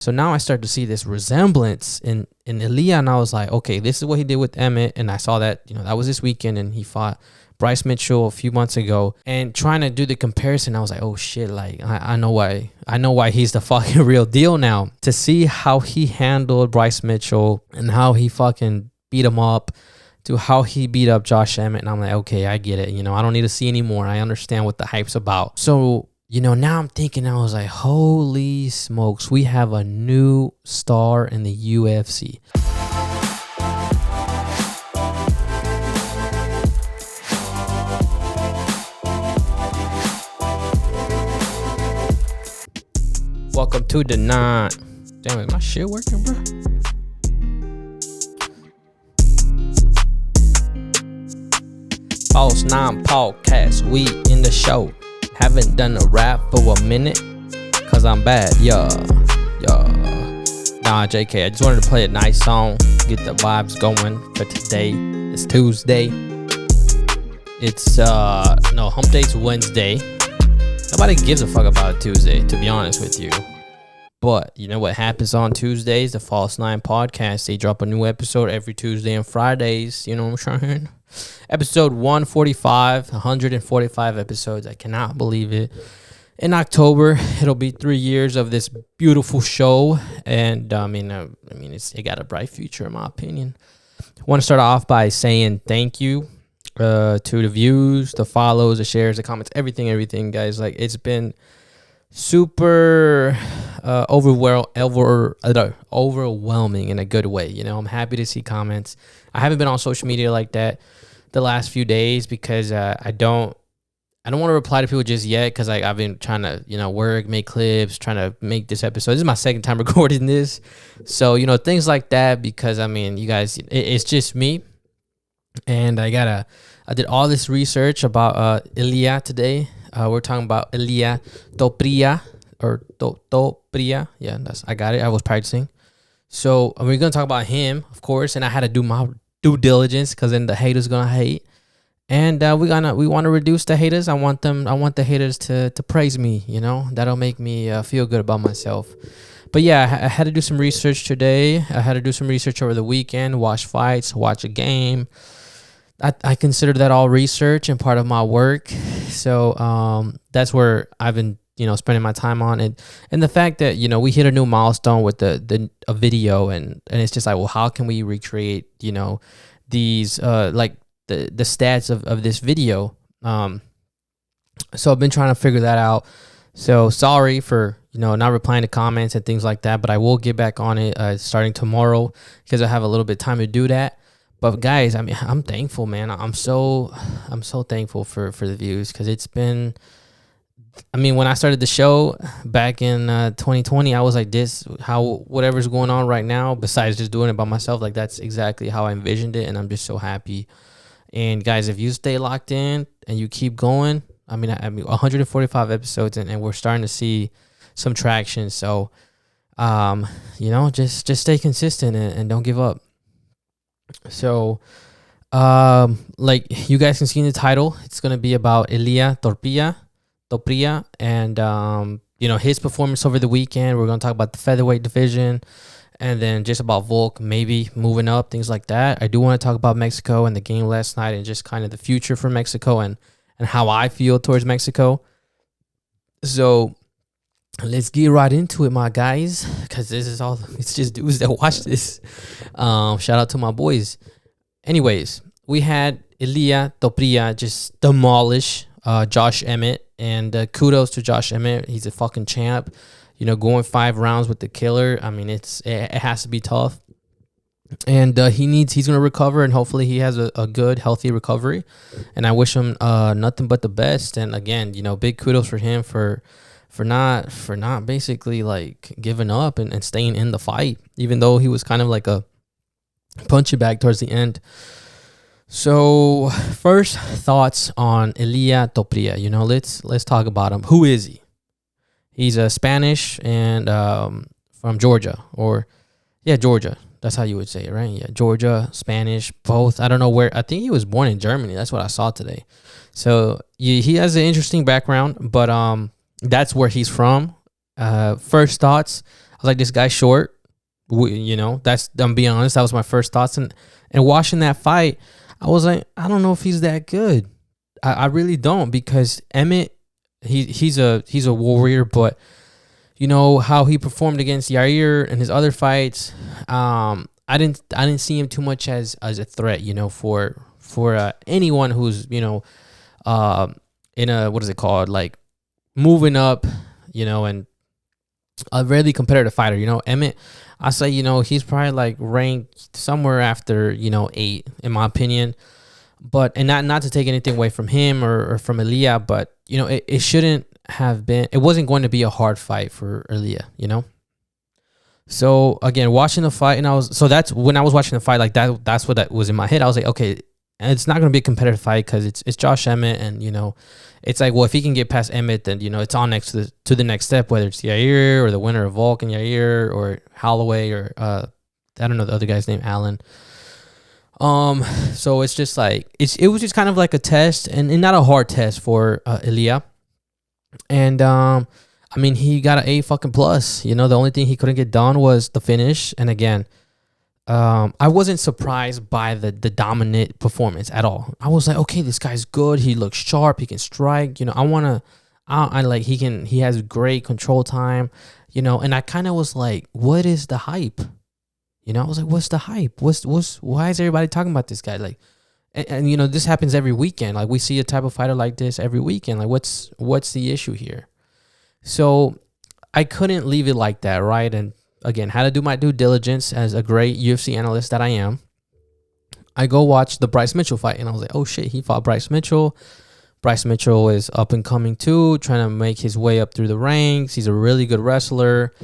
So now I start to see this resemblance in Illia, and I was like, okay, this is what he did with Emmet, and I saw that, that was this weekend, and he fought Bryce Mitchell a few months ago, and trying to do the comparison, I was like, oh shit, like I know why he's the fucking real deal now. To see how he handled Bryce Mitchell and how he fucking beat him up, to how he beat up Josh Emmet, and I'm like, okay, I get it. I don't need to see anymore. I understand what the hype's about. So, now I'm thinking, I was like, holy smokes, we have a new star in the UFC. Welcome to the nine. Damn, is my shit working, bro? False 9 podcast, we in the show. Haven't done a rap for a minute, cause I'm bad, yeah. Nah, JK, I just wanted to play a nice song, get the vibes going for today. It's Tuesday. It's, Hump Day's Wednesday. Nobody gives a fuck about a Tuesday, to be honest with you. But you know what happens on Tuesdays? The False 9 podcast. They drop a new episode every Tuesday and Fridays. You know what I'm saying? Episode 145 episodes. I cannot believe it. In October, it'll be 3 years of this beautiful show, and it got a bright future in my opinion. I want to start off by saying thank you to the views, the follows, the shares, the comments, everything, guys. Like, it's been super overwhelming in a good way. I'm happy to see comments. I haven't been on social media like that the last few days because I don't want to reply to people just yet, because I've been trying to work, make clips, trying to make this episode. This is my second time recording this, so things like that, because you guys, it's just me, and I did all this research about Illia today. We're talking about Ilia Topuria, or Topuria. Yeah, I got it. I was practicing. So we're gonna talk about him, of course, and I had to do my due diligence, because then the haters gonna hate, and we want to reduce the haters. I want the haters to praise me. That'll make me feel good about myself. But yeah, I had to do some research today. I had to do some research over the weekend. Watch fights, watch a game. I consider that all research and part of my work. So that's where I've been, spending my time on it. And the fact that, we hit a new milestone with a video, and it's just like, well, how can we recreate, these, like the stats of this video? So I've been trying to figure that out. So sorry for, not replying to comments and things like that, but I will get back on it starting tomorrow, because I have a little bit of time to do that. But guys, I'm thankful, man. I'm so thankful for the views, because it's been, when I started the show back in 2020, I was like, whatever's going on right now, besides just doing it by myself, like that's exactly how I envisioned it, and I'm just so happy. And guys, if you stay locked in and you keep going, 145 episodes, and we're starting to see some traction. So, just stay consistent and don't give up. So, like you guys can see in the title, it's gonna be about Illia Topuria, and his performance over the weekend. We're gonna talk about the featherweight division, and then just about Volk maybe moving up, things like that. I do want to talk about Mexico and the game last night, and just kind of the future for Mexico and how I feel towards Mexico. So let's get right into it, my guys, because it's just dudes that watch this. Shout out to my boys. Anyways, we had Ilia Topuria just demolish Josh Emmet, and kudos to Josh Emmet. He's a fucking champ. Going 5 rounds with the killer. It has to be tough, and he's gonna recover, and hopefully he has a good, healthy recovery. And I wish him nothing but the best. And again, big kudos for him for not basically like giving up and staying in the fight, even though he was kind of like a punching bag towards the end. So first thoughts on Ilia Topuria. Let's talk about him. Who is he? He's a Spanish and from Georgia, Georgia. That's how you would say it, right? Yeah, Georgia, Spanish, both. I don't know where. I think he was born in Germany. That's what I saw today. So he has an interesting background, but that's where he's from. First thoughts, was like, this guy's short. You know, I'm being honest. That was my first thoughts. And watching that fight, I was like, I don't know if he's that good. I really don't, because Emmet, he's a warrior, but you know how he performed against Yair and his other fights. I didn't see him too much as a threat, you know, for anyone who's, you know, in a, what is it called, like moving up, you know, and a really competitive fighter. You know, Emmet, I say, you know, he's probably like ranked somewhere after, you know, 8 in my opinion. But, and not to take anything away from him or from Illia, but you know, it shouldn't have been. It wasn't going to be a hard fight for Illia, you know. So again, watching the fight, and that's when I was watching the fight, like that's what that was in my head. I was like, okay, it's not going to be a competitive fight because it's Josh Emmet, and you know, it's like, well, if he can get past Emmet, then you know it's on next to the next step, whether it's Yair or the winner of Volk and Yair or Holloway or I don't know the other guy's name, Allen. So it's just like it was just kind of like a test, and not a hard test for Illia. And I mean, he got an A fucking plus. You know, the only thing he couldn't get done was the finish. And again, I wasn't surprised by the dominant performance at all. I was like, okay, this guy's good. He looks sharp. He can strike. You know, I like he has great control time. You know, and I kind of was like, what is the hype? You know, I was like, what's the hype? Why is everybody talking about this guy? Like, and you know, this happens every weekend. Like, we see a type of fighter like this every weekend. Like, what's the issue here? So I couldn't leave it like that, right? And again, had to do my due diligence as a great UFC analyst that I am. I go watch the Bryce Mitchell fight, and I was like, oh shit, he fought Bryce Mitchell. Bryce Mitchell is up and coming too, trying to make his way up through the ranks. He's a really good wrestler.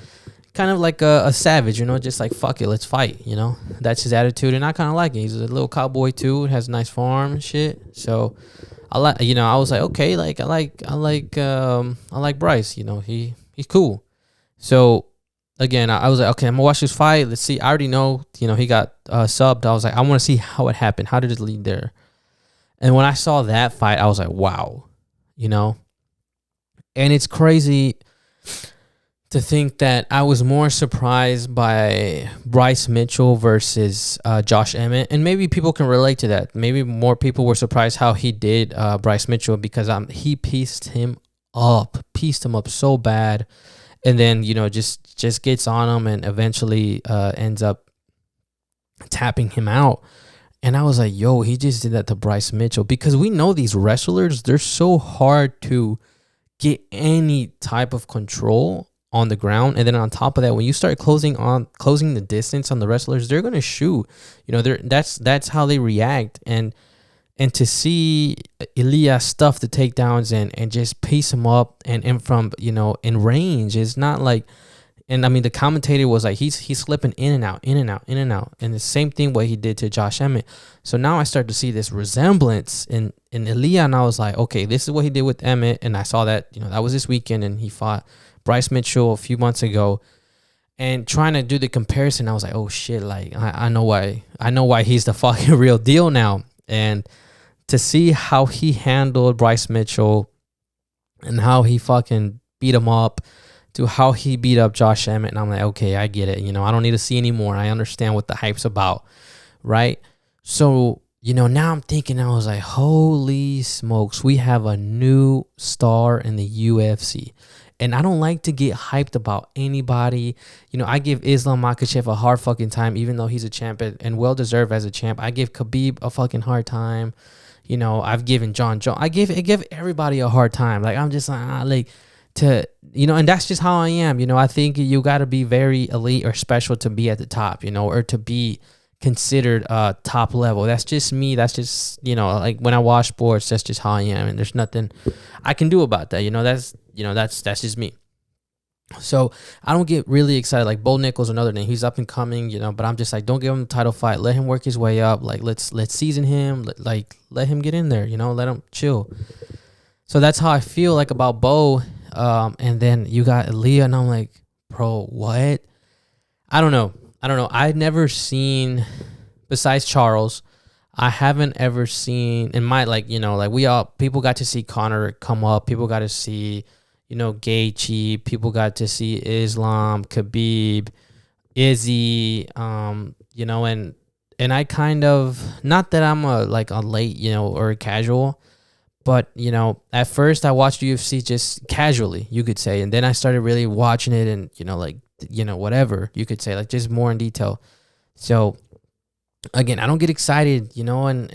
Kind of like a savage, you know, just like, fuck it, let's fight, you know. That's his attitude, and I kind of like it. He's a little cowboy too, has a nice farm and shit. So I like, you know, I was like, okay, like I like Bryce, you know, he's cool. So again, I was like, okay, I'm gonna watch this fight. Let's see. I already know, you know, he got subbed. I was like, I want to see how it happened. How did it lead there? And when I saw that fight, I was like, wow, you know. And it's crazy to think that I was more surprised by Bryce Mitchell versus Josh Emmet. And maybe people can relate to that. Maybe more people were surprised how he did Bryce Mitchell, because he pieced him up so bad. And then, you know, just gets on him and eventually ends up tapping him out. And I was like, yo, he just did that to Bryce Mitchell. Because we know these wrestlers, they're so hard to get any type of control on the ground. And then on top of that, when you start closing the distance on the wrestlers, they're gonna shoot. You know, that's how they react. And to see Illia stuff the takedowns and just pace him up and from, you know, in range, is not like. And I mean, the commentator was like, he's slipping in and out. And the same thing what he did to Josh Emmet. So now I start to see this resemblance in Illia, and I was like, okay, this is what he did with Emmet. And I saw that, you know, that was this weekend, and he fought Bryce Mitchell a few months ago. And trying to do the comparison, I was like, oh shit, like I know why he's the fucking real deal now. And to see how he handled Bryce Mitchell and how he fucking beat him up, to how he beat up Josh Emmet, and I'm like, okay, I get it. You know, I don't need to see anymore. I understand what the hype's about, right? So, you know, now I'm thinking, I was like, holy smokes, we have a new star in the UFC. And I don't like to get hyped about anybody. You know, I give Islam Makhachev a hard fucking time, even though he's a champ and well-deserved as a champ. I give Khabib a fucking hard time. You know, I've given John Jones. I give everybody a hard time. Like, I'm just like to, you know, and that's just how I am. You know, I think you got to be very elite or special to be at the top, you know, or to be considered top level. That's just me. That's just, you know, like when I watch sports, that's just how I am, and there's nothing I can do about that. You know, that's just me. So I don't get really excited. Like Bo Nickal's another name. He's up and coming, you know, but I'm just like, don't give him the title fight. Let him work his way up. Like let's season him. Let him get in there, you know, let him chill. So that's how I feel like about Bo. And then you got Illia, and I'm like, bro, what? I don't know. I've never seen, besides Charles, I haven't ever seen in my, like, you know, like people got to see Conor come up. People got to see, Gaethje. People got to see Islam, Khabib, Izzy, and I kind of, not that I'm a late, or a casual, but at first I watched UFC just casually, you could say, and then I started really watching it, and whatever you could say, like just more in detail. So again, I don't get excited, and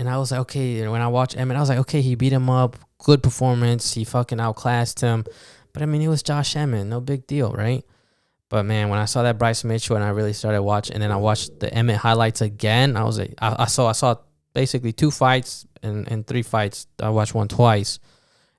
I was like, okay, when I watched Emmet, I was like, okay, he beat him up, good performance, he fucking outclassed him, but I mean, it was Josh Emmet, no big deal, right? But man, when I saw that Bryce Mitchell and I really started watching, and then I watched the Emmet highlights again, I was like, I saw basically 2 fights and 3 fights. I watched one twice,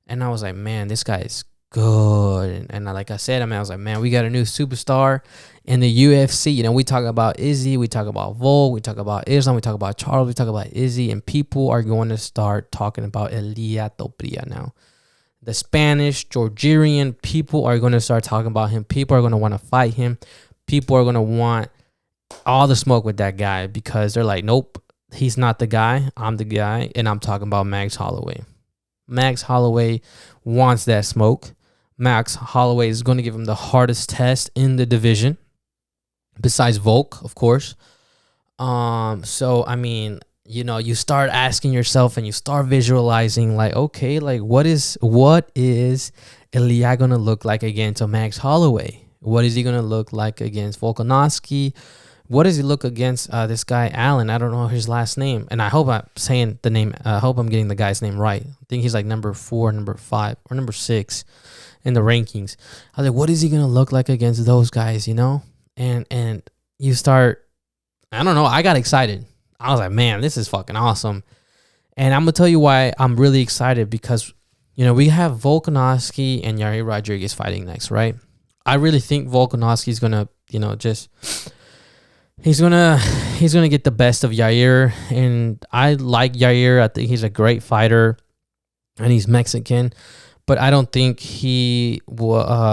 and I was like, man, this guy is good. And like I said, I was like, man, we got a new superstar in the UFC. We talk about Izzy, we talk about Volk, we talk about Islam, we talk about Charles, we talk about Izzy, and people are going to start talking about Ilia Topuria now. The Spanish, Georgian people are going to start talking about him. People are going to want to fight him. People are going to want all the smoke with that guy because they're like, nope, he's not the guy. I'm the guy, and I'm talking about Max Holloway. Max Holloway wants that smoke. Max Holloway is going to give him the hardest test in the division, besides Volk, of course. So, I mean, you start asking yourself and you start visualizing, like, okay, like what is Ilya gonna look like against Max Holloway? What is he gonna look like against Volkanovski? What does he look against this guy Allen? I don't know his last name, and I hope I'm saying the name. I hope I'm getting the guy's name right. I think he's like number 4, number 5, or number 6 in the rankings. I was like, what is he gonna look like against those guys? And you start. I don't know. I got excited. I was like, man, this is fucking awesome. And I'm going to tell you why I'm really excited, because, we have Volkanovski and Yair Rodriguez fighting next, right? I really think Volkanovski is going to, he's going to get the best of Yair. And I like Yair. I think he's a great fighter, and he's Mexican. But I don't think he's not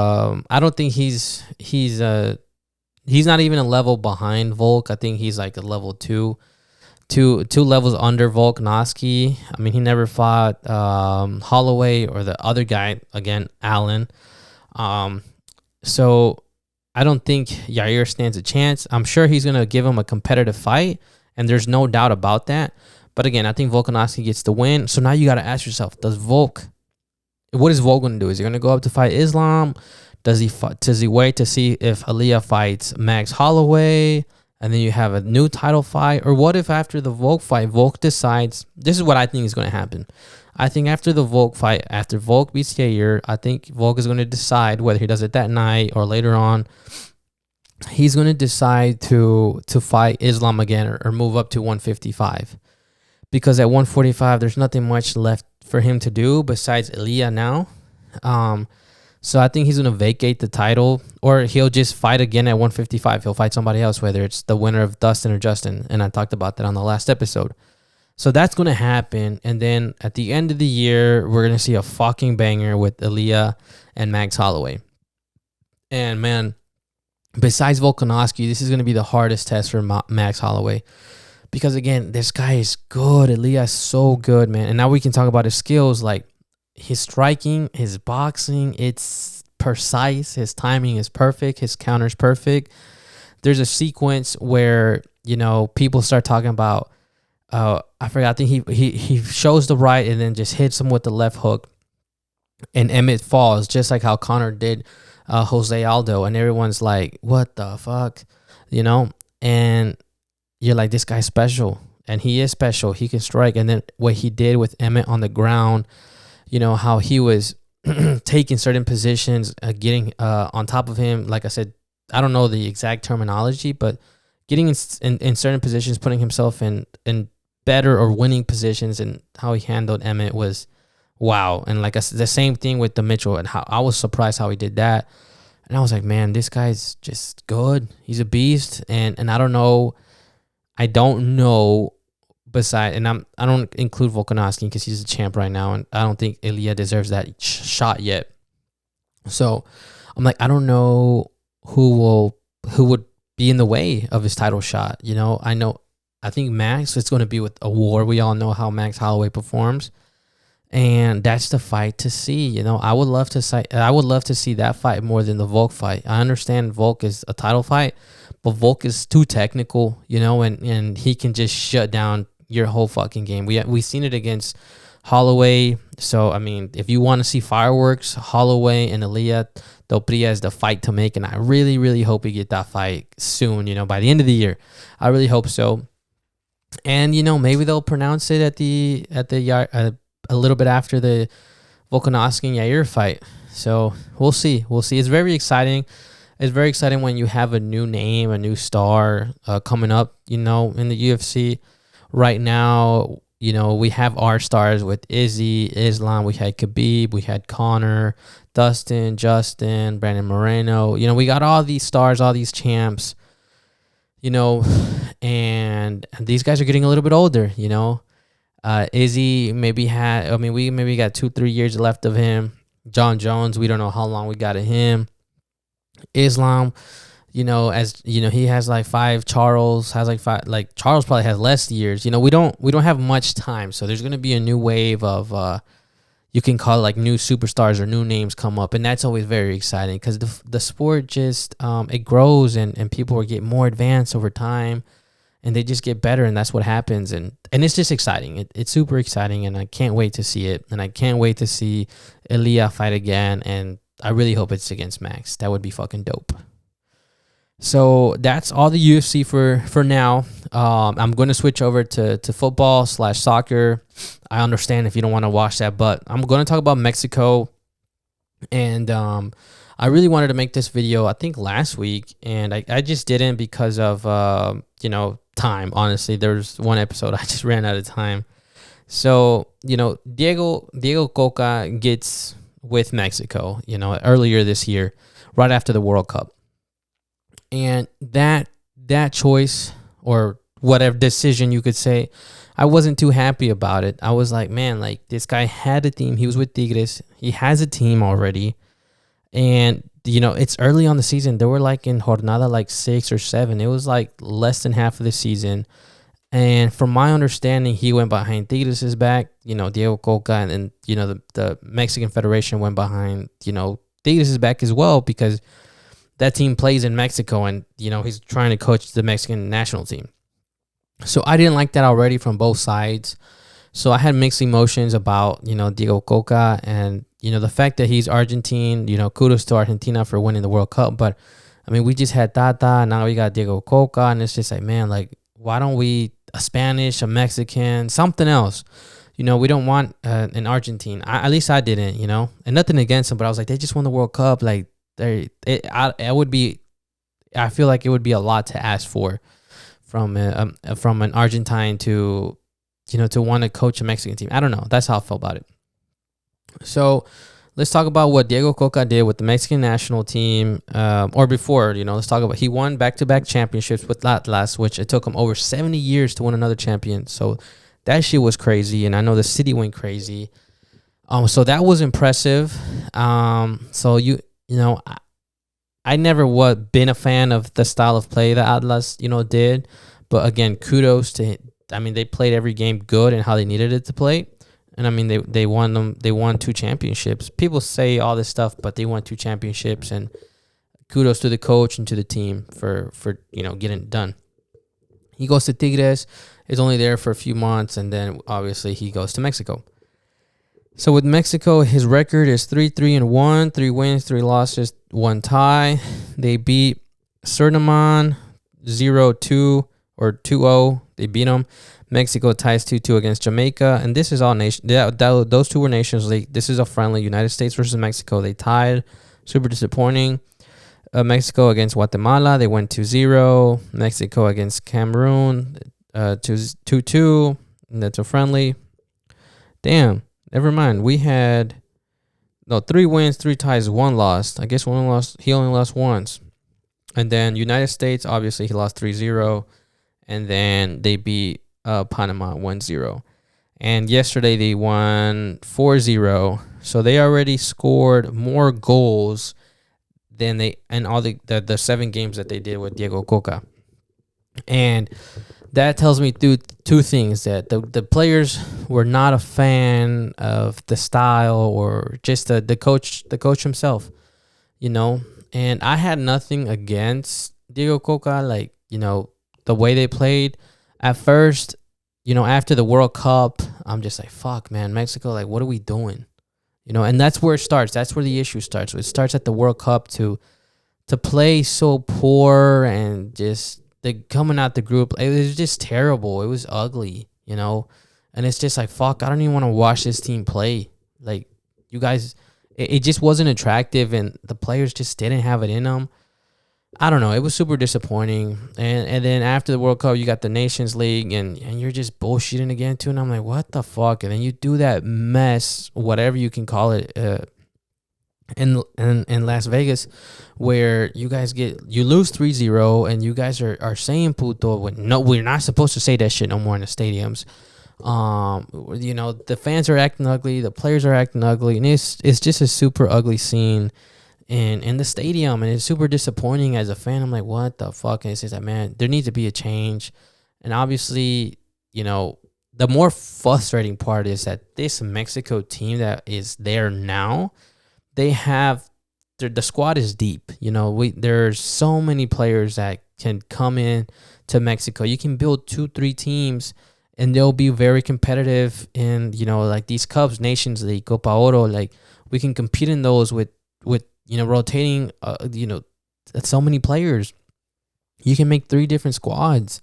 even a level behind Volk. I think he's like a level 2 levels under Volkanovski. I mean, he never fought Holloway or the other guy, again, Allen. So I don't think Yair stands a chance. I'm sure he's going to give him a competitive fight, and there's no doubt about that. But again, I think Volkanovski gets the win. So now you got to ask yourself, what is Volk going to do? Is he going to go up to fight Islam? Does he wait to see if Ilya fights Max Holloway, and then you have a new title fight? Or what if after the Volk fight, Volk decides, this is what I think is going to happen. I think after the Volk fight, after Volk beats Yair, I think Volk is going to decide whether he does it that night or later on. He's going to decide to fight Islam again, or move up to 155. Because at 145, there's nothing much left for him to do besides Ilya now. So I think he's going to vacate the title, or he'll just fight again at 155. He'll fight somebody else, whether it's the winner of Dustin or Justin. And I talked about that on the last episode. So that's going to happen. And then at the end of the year, we're going to see a fucking banger with Ilya and Max Holloway. And man, besides Volkanovski, this is going to be the hardest test for Max Holloway. Because again, this guy is good. Ilya is so good, man. And now we can talk about his skills, like his striking, his boxing, it's precise. His timing is perfect. His counter's perfect. There's a sequence where, people start talking about, I forgot, I think he shows the right and then just hits him with the left hook. And Emmet falls, just like how Conor did Jose Aldo. And everyone's like, what the fuck? And you're like, this guy's special. And he is special. He can strike. And then what he did with Emmet on the ground, how he was taking certain positions, getting on top of him. Like I said, I don't know the exact terminology, but getting in certain positions, putting himself in better or winning positions, and how he handled Emmet was wow. And like I said, the same thing with the Mitchell, and how I was surprised how he did that. And I was like, man, this guy's just good. He's a beast. And I don't know. Beside, and I don't include Volkanovski because he's a champ right now, and I don't think Ilya deserves that shot yet. So I'm like, I don't know who would be in the way of his title shot. I think Max, it's going to be with a war. We all know how Max Holloway performs. And that's the fight to see. I would love to see that fight more than the Volk fight. I understand Volk is a title fight, but Volk is too technical, and he can just shut down your whole fucking game. We seen it against Holloway. So I mean, if you want to see fireworks, Holloway and Ilia Topuria is the fight to make, and I really, really hope we get that fight soon. By the end of the year, I really hope so. And maybe they'll pronounce it at the a little bit after the Volkanovski and Yair fight. So we'll see. It's very exciting. It's very exciting when you have a new name, a new star coming up. In the UFC right now. We have our stars with Izzy, Islam. We had Khabib, we had Conor, Dustin, Justin, Brandon Moreno. We got all these stars, all these champs. And these guys are getting a little bit older. Izzy we maybe got 2-3 years left of him. John Jones, we don't know how long we got of him. Islam, he has like 5. Charles has like 5. Like Charles probably has less years. We don't have much time, so there's gonna be a new wave of you can call it like new superstars or new names come up, and that's always very exciting because the sport just it grows and people get more advanced over time, and they just get better, and that's what happens, and it's just exciting. It's super exciting, and I can't wait to see it, and I can't wait to see Ilya fight again, and I really hope it's against Max. That would be fucking dope. So that's all the UFC for now. I'm going to switch over to football/soccer. I understand if you don't want to watch that, but I'm going to talk about Mexico. And I really wanted to make this video, I think, last week, and I just didn't because of, time. Honestly, there's one episode I just ran out of time. So, Diego Coca gets with Mexico, earlier this year, right after the World Cup. And that choice, or whatever decision you could say, I wasn't too happy about it. I was like, man, like this guy had a team. He was with Tigres. He has a team already. And, it's early on the season. They were like in jornada like 6 or 7. It was like less than half of the season. And from my understanding, he went behind Tigres' back, Diego Coca, and the Mexican Federation went behind, Tigres' back as well, because that team plays in Mexico, and, he's trying to coach the Mexican national team. So I didn't like that already from both sides. So I had mixed emotions about, Diego Coca, and, the fact that he's Argentine. Kudos to Argentina for winning the World Cup. But, I mean, we just had Tata, now we got Diego Coca, and it's just like, man, like, why don't we a Spanish, a Mexican, something else? We don't want an Argentine. At least I didn't, and nothing against them, but I was like, they just won the World Cup. Like, I feel like it would be a lot to ask for from an Argentine to want to coach a Mexican team. I don't know. That's how I felt about it. So let's talk about what Diego Coca did with the Mexican national team, or before. Let's talk about, he won back-to-back championships with Atlas, which it took him over 70 years to win another champion. So that shit was crazy, and I know the city went crazy. So that was impressive. I never been a fan of the style of play that Atlas, did. But again, kudos to, they played every game good and how they needed it to play. And they won 2 championships. People say all this stuff, but they won 2 championships, and kudos to the coach and to the team for getting it done. He goes to Tigres, is only there for a few months, and then obviously he goes to Mexico. So with Mexico, his record is 3-3-1, 3 wins, 3 losses, 1 tie. They beat Suriname 0-2 or 2-0. They beat them. Mexico ties 2-2 against Jamaica, and this is all nation. Those 2 were Nations League. This is a friendly. United States versus Mexico. They tied. Super disappointing. Mexico against Guatemala, they went 2-0. Mexico against Cameroon, 2-2. And that's a friendly. Damn. Never mind. We had 3 wins, 3 ties, 1 loss. I guess 1 loss. He only lost once. And then United States, obviously, he lost 3-0. And then they beat Panama 1-0. And yesterday they won 4-0. So they already scored more goals than all the 7 games that they did with Diego Coca. And that tells me two things: that the players were not a fan of the style or just the coach himself, you know. And I had nothing against Diego Coca, like, the way they played at first. After the World Cup, I'm just like, fuck, man, Mexico, like, what are we doing? And that's where it starts. That's where the issue starts. It starts at the World Cup to play so poor, and just the coming out the group. It was just terrible. It was ugly. And it's just like, fuck, I don't even want to watch this team play. Like, you guys, it just wasn't attractive, and the players just didn't have it in them. I don't know. It was super disappointing. And then after the World Cup, you got the Nations League, and you're just bullshitting again too. And I'm like, what the fuck? And then you do that mess, whatever you can call it, in Las Vegas, where you guys you lose 3-0, and you guys are saying puto when no, we're not supposed to say that shit no more in the stadiums. The fans are acting ugly, the players are acting ugly, and it's just a super ugly scene in the stadium, and it's super disappointing as a fan. I'm like, what the fuck? And it's just like, man, there needs to be a change. And obviously, the more frustrating part is that this Mexico team that is there now, they have the squad is deep. There's so many players that can come in to Mexico. You can build 2-3 teams, and they'll be very competitive in, like these Cups, Nations League, Copa Oro. Like, we can compete in those with rotating, so many players. You can make 3 different squads,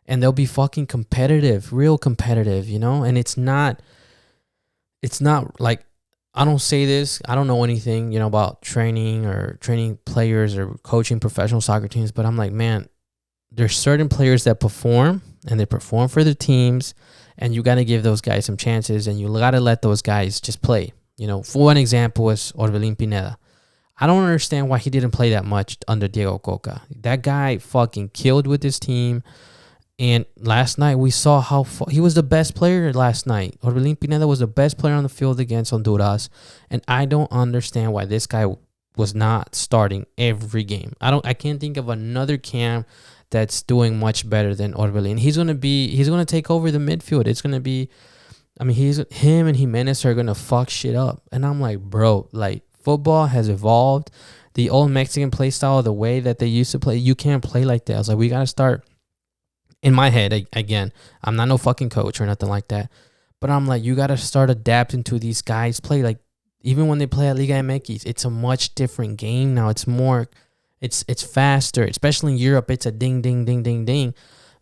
and they'll be fucking competitive, real competitive, And it's not like, I don't say this, I don't know anything, about training players or coaching professional soccer teams, but I'm like, man, there's certain players that perform, and they perform for their teams, and you got to give those guys some chances, and you got to let those guys just play. For one example is Orbelin Pineda. I don't understand why he didn't play that much under Diego Coca. That guy fucking killed with his team. And last night we saw how he was the best player last night. Orbelin Pineda was the best player on the field against Honduras. And I don't understand why this guy was not starting every game. I can't think of another cam that's doing much better than Orbelin. He's gonna take over the midfield. It's gonna be, him and Jimenez are gonna fuck shit up. And I'm like, bro, like, football has evolved. The old Mexican play style, the way that they used to play, you can't play like that. I was like, we got to start. In my head, again, I'm not no fucking coach or nothing like that, but I'm like, you got to start adapting to these guys' play. Like, even when they play at Liga MX, it's a much different game now. It's more, it's faster, especially in Europe. It's a ding, ding, ding, ding, ding.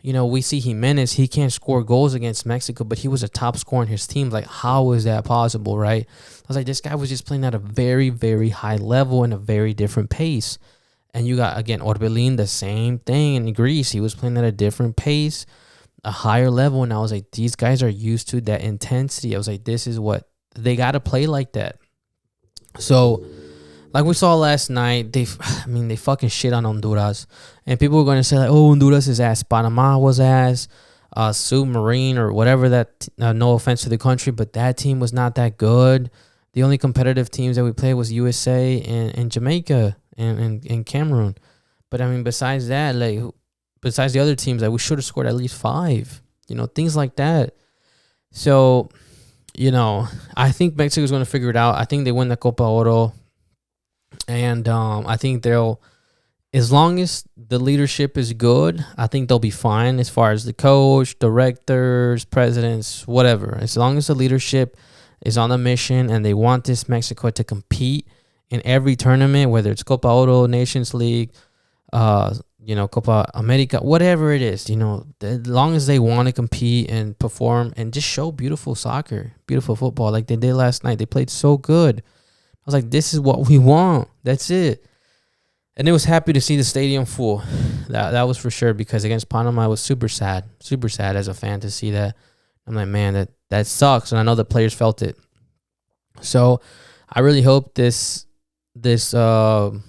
We see Jimenez, he can't score goals against Mexico, but he was a top scorer in his team. Like, how is that possible, right? I was like, this guy was just playing at a very, very high level and a very different pace. And you got, again, Orbelin, the same thing in Greece. He was playing at a different pace, a higher level. And I was like, these guys are used to that intensity. I was like, this is what they got to play like that. So, like we saw last night, they fucking shit on Honduras. And people were going to say, like, oh, Honduras is ass. Panama was ass. Submarine or whatever that, no offense to the country, but that team was not that good. The only competitive teams that we played was USA and Jamaica and Cameroon. But, besides that, like, besides the other teams, like, we should have scored at least 5. Things like that. So, I think Mexico's going to figure it out. I think they win the Copa Oro. And I think they'll, as long as the leadership is good, I think they'll be fine as far as the coach, directors, presidents, whatever. As long as the leadership is on the mission and they want this Mexico to compete in every tournament, whether it's Copa Oro, Nations League, Copa America, whatever it is, as long as they want to compete and perform and just show beautiful soccer, beautiful football like they did last night. They played so good. I was like, this is what we want. That's it. And it was happy to see the stadium full. That was for sure, because against Panama, I was super sad as a fan to see that. I'm like, man, that sucks. And I know the players felt it. So I really hope this road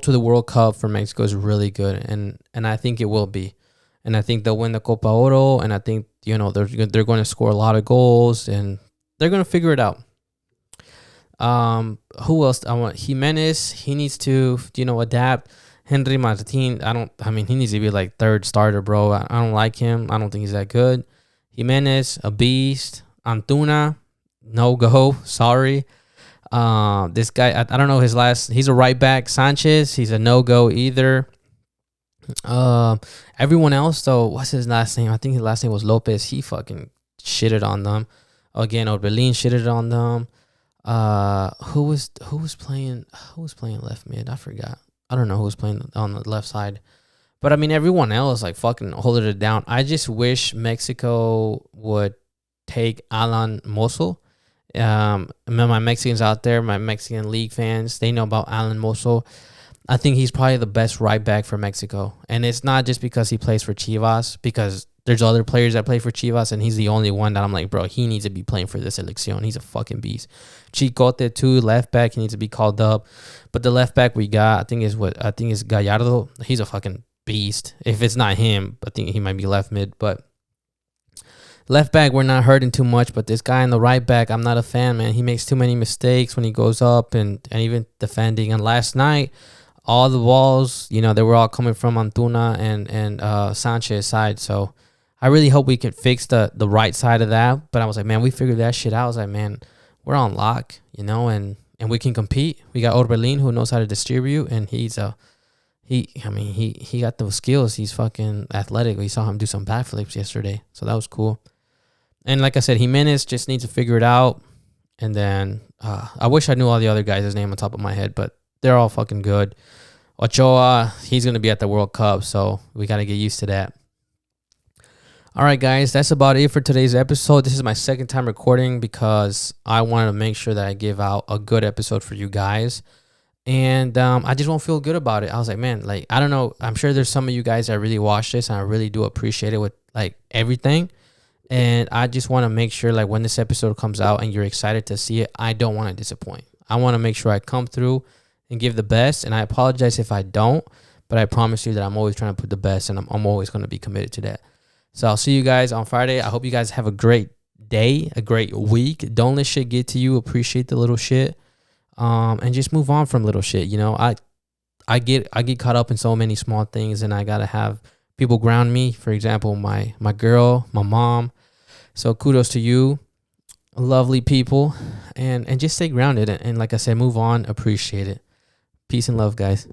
to the World Cup for Mexico is really good. And I think it will be. And I think they'll win the Copa Oro. And I think, they're going to score a lot of goals. And they're going to figure it out. Who else? I want Jimenez. He needs to, adapt Henry Martin, I mean, he needs to be like third starter, bro. I don't like him. I don't think he's that good. Jimenez, a beast. Antuna, no go. Sorry. This guy, I don't know his last. He's a right back. Sanchez, he's a no go either. Everyone else though, what's his last name? I think his last name was Lopez. He fucking shitted on them. Again, Orbelin shitted on them. Who was playing left mid? I forgot. I don't know who was playing on the left side. But I mean, everyone else like fucking holding it down. I just wish Mexico would take Alan Mozo. My Mexicans out there, my Mexican league fans, they know about Alan Mozo. I think he's probably the best right back for Mexico. And it's not just because he plays for Chivas, because there's other players that play for Chivas, and he's the only one that I'm like, bro, he needs to be playing for this selección. He's a fucking beast. Chicote too, left back, he needs to be called up. But the left back we got, I think is Gallardo. He's a fucking beast. If it's not him, I think he might be left mid. But left back, we're not hurting too much. But this guy in the right back, I'm not a fan, man. He makes too many mistakes when he goes up and even defending. And last night, all the balls, they were all coming from Antuna and Sanchez side. So I really hope we can fix the right side of that. But I was like, man, we figured that shit out. I was like, man, we're on lock, and we can compete. We got Orbelin who knows how to distribute, and he got those skills. He's fucking athletic. We saw him do some backflips yesterday, so that was cool. And like I said, Jimenez just needs to figure it out. And then I wish I knew all the other guys' name on top of my head, but they're all fucking good. Ochoa, he's going to be at the World Cup, so we got to get used to that. All right, guys, that's about it for today's episode. This is my second time recording because I wanted to make sure that I give out a good episode for you guys. And I just won't feel good about it. I was like, man, like, I don't know. I'm sure there's some of you guys that really watch this, and I really do appreciate it with, like, everything. And I just want to make sure, like, when this episode comes out and you're excited to see it, I don't want to disappoint. I want to make sure I come through and give the best. And I apologize if I don't, but I promise you that I'm always trying to put the best, and I'm always going to be committed to that. So I'll see you guys on Friday. I hope you guys have a great day, a great week. Don't let shit get to you. Appreciate the little shit, and just move on from little shit. I get caught up in so many small things, and I gotta have people ground me. For example, my girl, my mom. So kudos to you, lovely people, and just stay grounded. And like I said, move on. Appreciate it. Peace and love, guys.